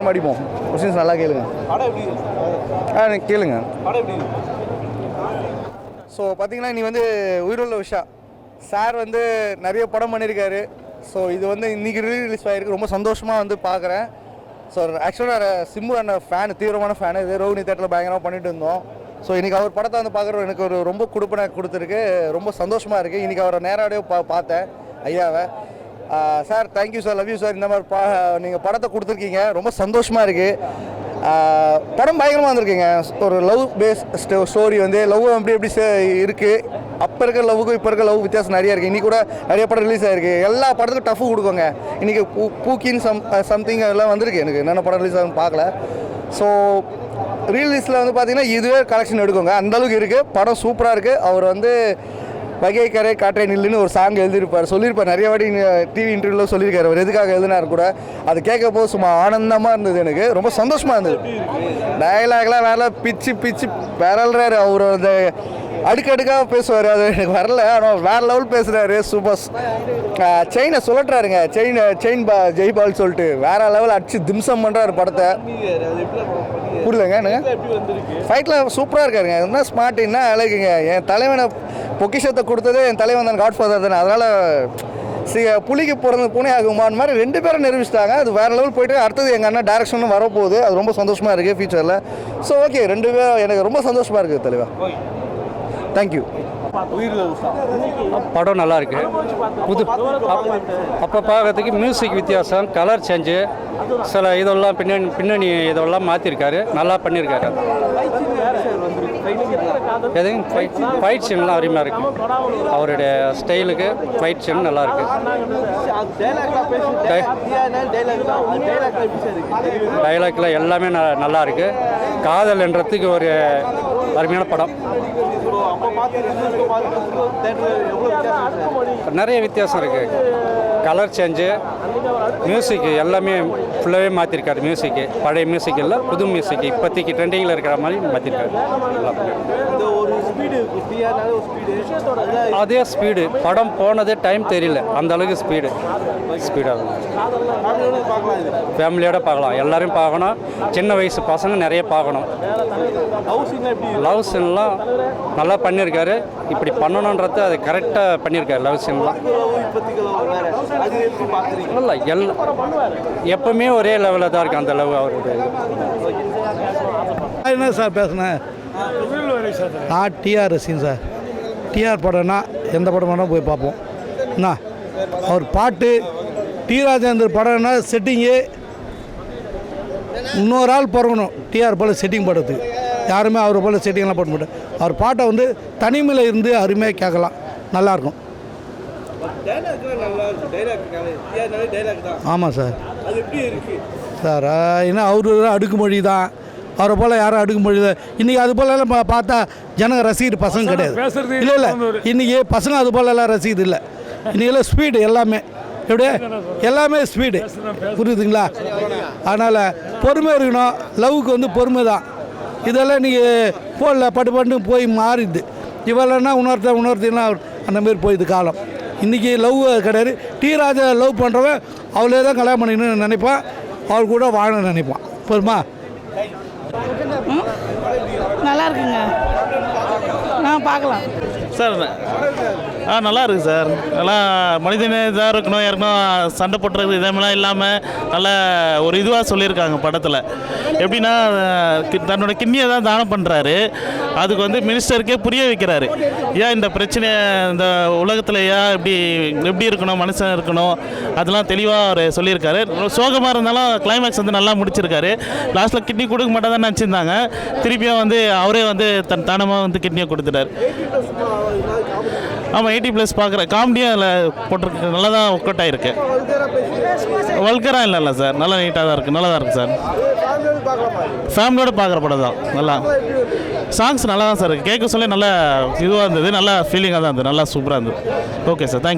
நம்ம அடிப்போம். கொஸ்டின்ஸ் நல்லா கேளுங்க. கேளுங்க. ஸோ பார்த்தீங்கன்னா நீ வந்து உயிருள்ள விஷா சார் வந்து நிறைய படம் பண்ணியிருக்காரு. ஸோ இது வந்து இன்றைக்கி ரிலீஸ் ஆகிருக்கு. ரொம்ப சந்தோஷமாக வந்து பார்க்குறேன். ஸோ ஆக்சுவலாக சிம்பு அண்ணன் ஃபேனு, தீவிரமான ஃபேனு. இதே ரோஹினி தேட்டரில் பயங்கரமாக பண்ணிட்டு இருந்தோம். ஸோ இன்றைக்கி அவர் படத்தை வந்து பார்க்குறது எனக்கு ஒரு ரொம்ப கொடுப்பனை கொடுத்துருக்கு. ரொம்ப சந்தோஷமாக இருக்குது. இன்றைக்கி அவரை நேராடியோ பார்த்தேன் ஐயாவை. Sir thank you sir, love you sir. இந்த மாதிரி நீங்கள் படத்தை கொடுத்துருக்கீங்க, ரொம்ப சந்தோஷமாக இருக்குது. படம் பயங்கரமாக வந்திருக்குங்க. ஒரு லவ் பேஸ் ஸ்டோரி வந்து லவ் எப்படி இருக்குது. அப்போ இருக்கிற லவ்வுக்கும் இப்போ இருக்கிற லவ் வித்தியாசம் நிறையா இருக்குது. இன்றைக்கி கூட நிறைய படம் ரிலீஸ் ஆகிருக்கு. எல்லா படத்துக்கும் டஃப்பு கொடுக்குங்க. இன்றைக்கி பூக்கின் சம்திங் எல்லாம் வந்திருக்கு. எனக்கு என்னென்ன படம் ரிலீஸ் ஆகுன்னு பார்க்கல. ஸோ ரீலீஸில் வந்து பார்த்திங்கன்னா இதுவே கலெக்ஷன் எடுக்குங்க. அந்தளவுக்கு இருக்குது. படம் சூப்பராக இருக்குது. அவர் வந்து வகை கரை காற்றை நில்லுன்னு ஒரு சாங் சொல்லியிருப்பார். நிறைய வாட்டி டிவி இன்டர்வியூவில் சொல்லியிருக்காரு. அவர் எதுக்காக எழுதினார் கூட. அது கேட்க போது சும்மா ஆனந்தமாக இருந்தது. எனக்கு ரொம்ப சந்தோஷமாக இருந்தது. டயலாக்லாம் விரல்றாரு. அவர் அந்த அடுக்கடுக்காக பேசுவார். அது எனக்கு வரல. ஆனால் வேறு லெவல் பேசுகிறாரு. சூப்பர். செயினை சுழட்டுறாருங்க. செயின் ஜெய்பால் சொல்லிட்டு வேறு லெவல் அடிச்சு திம்சம் பண்ணுறாரு படத்தை. புரியலங்க எனக்கு. ஃபைட்டில் சூப்பராக இருக்காருங்க. என்ன ஸ்மார்ட், என்ன அழகுங்க. என் தலைவனை பொக்கிஷத்தை கொடுத்தது என் தலைவன் தான், காட்ஃபாதர் தானே. அதனால் புலிக்கு பிறந்த பூனை ஆகுமான் மாதிரி 2 பேரும் நிரூபிச்சிட்டாங்க. அது வேறு லெவல் போய்ட்டு அடுத்தது எங்கள் அண்ணன் டேரக்ஷனும் வரப்போகுது. அது ரொம்ப சந்தோஷமாக இருக்குது ஃபியூச்சரில். ஸோ ஓகே, 2 பேரும் எனக்கு ரொம்ப சந்தோஷமாக இருக்குது தலைவா. தேங்க்யூ. படம் நல்லா இருக்கு. புது அப்போ பார்க்கறதுக்கு மியூசிக் வித்தியாசம், கலர் சேஞ்சு, சில இதெல்லாம் பின்னணி இதெல்லாம் மாற்றிருக்காரு. நல்லா பண்ணியிருக்காரு. எதுவும் ஃபைட் சீன்லாம் அருமையாக இருக்குது. அவருடைய ஸ்டைலுக்கு ஃபைட் சீன் நல்லா இருக்குது. டைலாக்ல எல்லாமே நல்லா இருக்குது. காதல்ன்றதுக்கு ஒரு அருமையான படம். நிறைய வித்தியாசம் இருக்குது. கலர் சேஞ்சு, மியூசிக்கு எல்லாமே ஃபுல்லாகவே மாற்றிருக்காரு. மியூசிக்கு பழைய மியூசிக் இல்லை, புது மியூசிக் இப்போதைக்கு ட்ரெண்டிங்கில் இருக்கிற மாதிரி மாற்றிருக்காரு. அதே ஸ்பீடு. படம் போனதே டைம் தெரியல. அந்த அளவுக்கு ஸ்பீடாக ஃபேமிலியோட பார்க்கலாம். எல்லோரும் பார்க்கணும். சின்ன வயசு பசங்க நிறைய பார்க்கணும். லவ் சீன்லாம் நல்லா பண்ணியிருக்காரு. இப்படி பண்ணணுன்றது அது கரெக்டாக பண்ணியிருக்காரு. லவ் சீன்லாம் இல்லை, எப்பவுமே ஒரே லெவலில் தான் இருக்குது அந்த லவ் அவருடைய. என்ன சார் பேசுனேன்? நான் டிஆர் ரசிகன் சார். டிஆர் படம்னா எந்த படம் வேணால் போய் பார்ப்போம். என்ன அவர் பாட்டு, டி ராஜேந்தர் படம்னா செட்டிங்கு இன்னொரு ஆள் பிறக்கணும். டிஆர் போல் செட்டிங் படத்துக்கு யாருமே அவர் போல் செட்டிங்லாம் போட மாட்டார். அவர் பாட்டை வந்து தனிமையில் இருந்து அருமையாக கேட்கலாம். நல்லாயிருக்கும். ஆமாம் சார். சார் ஏன்னா அவரு அடுக்குமொழி தான். அவரை போல் யாரும் அடுக்குமொழி தான். இன்றைக்கி அது போலலாம் பார்த்தா ஜனங்க ரசிகர் பசங்க கிடையாது. இல்லை இன்றைக்கி பசங்க அது போலலாம் ரசிகர் இல்லை. இன்றைக்கெல்லாம் ஸ்பீடு எல்லாமே எப்படியே எல்லாமே ஸ்பீடு. புரியுதுங்களா? அதனால் பொறுமை இருக்கணும். லவ்வுக்கு வந்து பொறுமை தான். இதெல்லாம் நீங்கள் போடல பட்டு போய் மாறிடுது. இவெல்லாம் உணர்த்தினா அந்தமாரி போயிடுது காலம். இன்றைக்கி லவ் கிடையாது. டி ராஜா லவ் பண்ணுறவன் அவளே தான் கல்யாணம் பண்ணிக்கணும்னு நினைப்பான். அவள் கூட வாழணும்னு நினைப்பான். போதுமா? நல்லா இருக்குங்க. பார்க்கலாம் சார். நல்லா இருக்குது சார். நல்லா மனிதனே இதாக இருக்கணும், யாருக்கும் சண்டை போட்டுறது இதெல்லாம் இல்லாமல் நல்லா ஒரு இதுவாக சொல்லியிருக்காங்க படத்தில். எப்படின்னா தன்னோட கிட்னியை தான் தானம் பண்ணுறாரு. அதுக்கு வந்து மினிஸ்டருக்கே புரிய வைக்கிறாரு. ஏன் இந்த பிரச்சனை இந்த உலகத்தில் ஏன் எப்படி இருக்கணும், மனுஷன் இருக்கணும், அதெல்லாம் தெளிவாக அவர் சொல்லியிருக்காரு. சோகமாக இருந்தாலும் கிளைமேக்ஸ் வந்து நல்லா முடிச்சிருக்காரு. லாஸ்ட்டில் கிட்னி கொடுக்க மாட்டாதான் நினச்சிருந்தாங்க. திருப்பியும் வந்து அவரே வந்து தானமாக வந்து கிட்னியை கொடுத்துட்டார். ஆமாம், 80+ பார்க்குறேன். காமெடியாக அதில் போட்டிருக்கு. நல்லா தான் ஒர்க் அவுட் ஆகிருக்கு. வல்கராக இல்லை சார். நல்லா நீட்டாக தான் இருக்குது. நல்லா தான் இருக்குது சார். ஃபேமிலியோடு பார்க்குற படம் தான். நல்லா சாங்ஸ் நல்லா தான் சார் இருக்குது. கேட்க சொல்ல நல்லா இதுவாக இருந்தது. நல்லா ஃபீலிங்காக தான் இருந்தது. நல்லா சூப்பராக இருந்தது. Okay sir, thank you.